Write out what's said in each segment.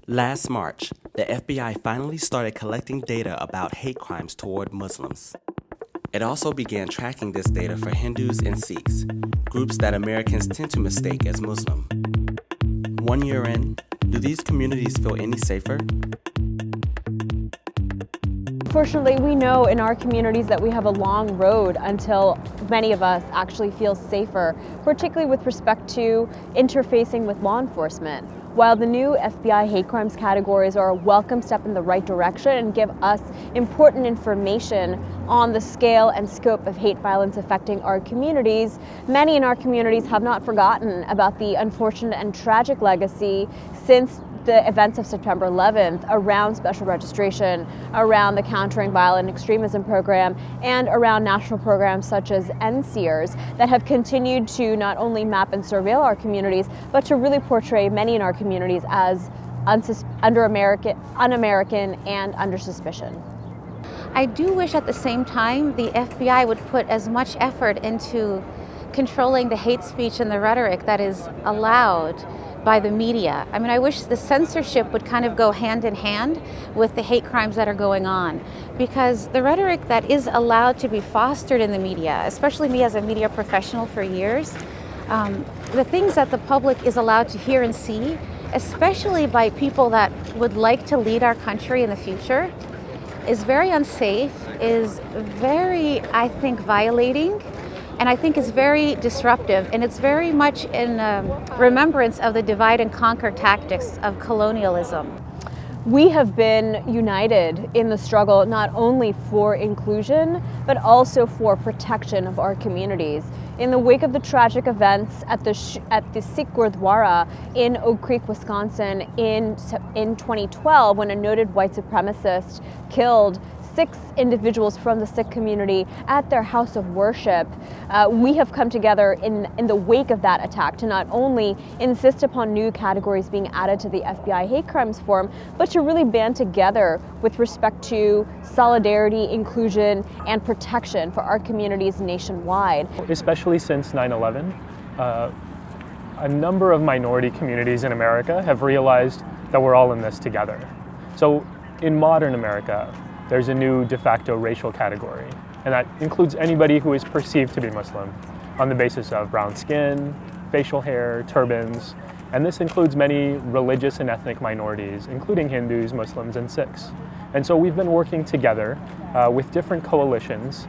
Last March, the FBI finally started collecting data about hate crimes toward Muslims. It also began tracking this data for Hindus and Sikhs, groups that Americans tend to mistake as Muslim. 1 year in, do these communities feel any safer? Unfortunately, we know in our communities that we have a long road until many of us actually feel safer, particularly with respect to interfacing with law enforcement. While the new FBI hate crimes categories are a welcome step in the right direction and give us important information on the scale and scope of hate violence affecting our communities, many in our communities have not forgotten about the unfortunate and tragic legacy since the events of September 11th around special registration, around the Countering Violent Extremism program, and around national programs such as NSEERS that have continued to not only map and surveil our communities, but to really portray many in our communities as un-American and under suspicion. I do wish at the same time the FBI would put as much effort into controlling the hate speech and the rhetoric that is allowed by the media. I mean, I wish the censorship would kind of go hand in hand with the hate crimes that are going on, because the rhetoric that is allowed to be fostered in the media, especially me as a media professional for years, the things that the public is allowed to hear and see, especially by people that would like to lead our country in the future, is very unsafe, is very, I think, violating, and I think is very disruptive, and it's very much in remembrance of the divide and conquer tactics of colonialism. We have been united in the struggle not only for inclusion, but also for protection of our communities. In the wake of the tragic events at the Sikh Gurdwara in Oak Creek, Wisconsin in 2012, when a noted white supremacist killed 6 individuals from the Sikh community at their house of worship, we have come together in the wake of that attack to not only insist upon new categories being added to the FBI hate crimes form, but to really band together with respect to solidarity, inclusion, and protection for our communities nationwide. Especially since 9/11, a number of minority communities in America have realized that we're all in this together. So in modern America, there's a new de facto racial category, and that includes anybody who is perceived to be Muslim on the basis of brown skin, facial hair, turbans, and this includes many religious and ethnic minorities, including Hindus, Muslims, and Sikhs. And so we've been working together with different coalitions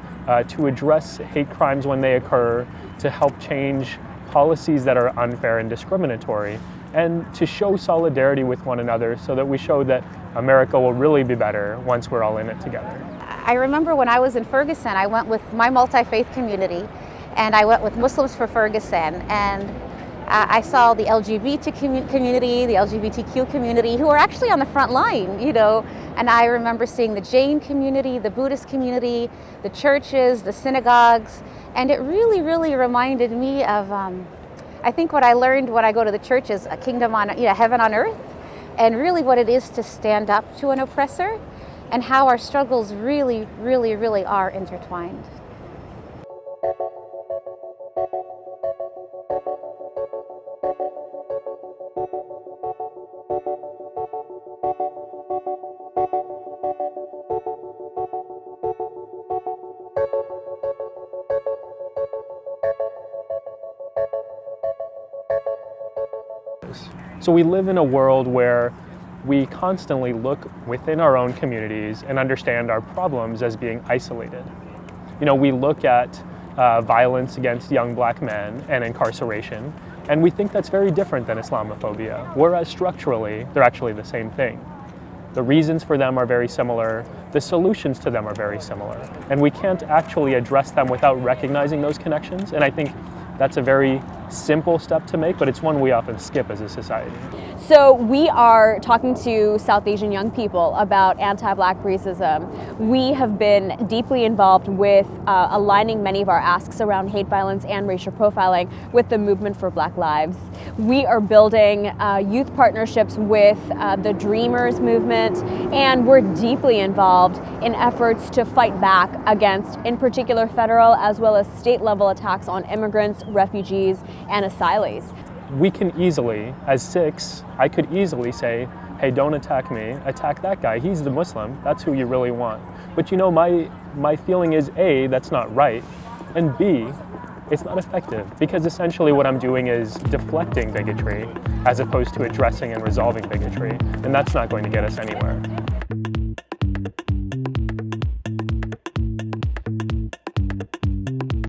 to address hate crimes when they occur, to help change policies that are unfair and discriminatory, and to show solidarity with one another so that we show that America will really be better once we're all in it together. I remember when I was in Ferguson, I went with my multi-faith community, and I went with Muslims for Ferguson, and I saw the LGBT community, the LGBTQ community, who are actually on the front line, you know, and I remember seeing the Jain community, the Buddhist community, the churches, the synagogues, and it really, really reminded me of, I think what I learned when I go to the church is a kingdom on, heaven on earth, and really what it is to stand up to an oppressor, and how our struggles really, really, really are intertwined. So we live in a world where we constantly look within our own communities and understand our problems as being isolated. You know, we look at violence against young black men and incarceration, and we think that's very different than Islamophobia, whereas structurally, they're actually the same thing. The reasons for them are very similar, the solutions to them are very similar, and we can't actually address them without recognizing those connections, and I think that's a very simple step to make, but it's one we often skip as a society. So we are talking to South Asian young people about anti-Black racism. We have been deeply involved with aligning many of our asks around hate violence and racial profiling with the movement for Black Lives. We are building youth partnerships with the Dreamers movement, and we're deeply involved in efforts to fight back against, in particular, federal as well as state level attacks on immigrants, refugees, and asylees. We can easily, as Sikhs, I could easily say, hey, don't attack me, attack that guy, he's the Muslim, that's who you really want. But you know, my feeling is A, that's not right, and B, it's not effective, because essentially what I'm doing is deflecting bigotry as opposed to addressing and resolving bigotry, and that's not going to get us anywhere.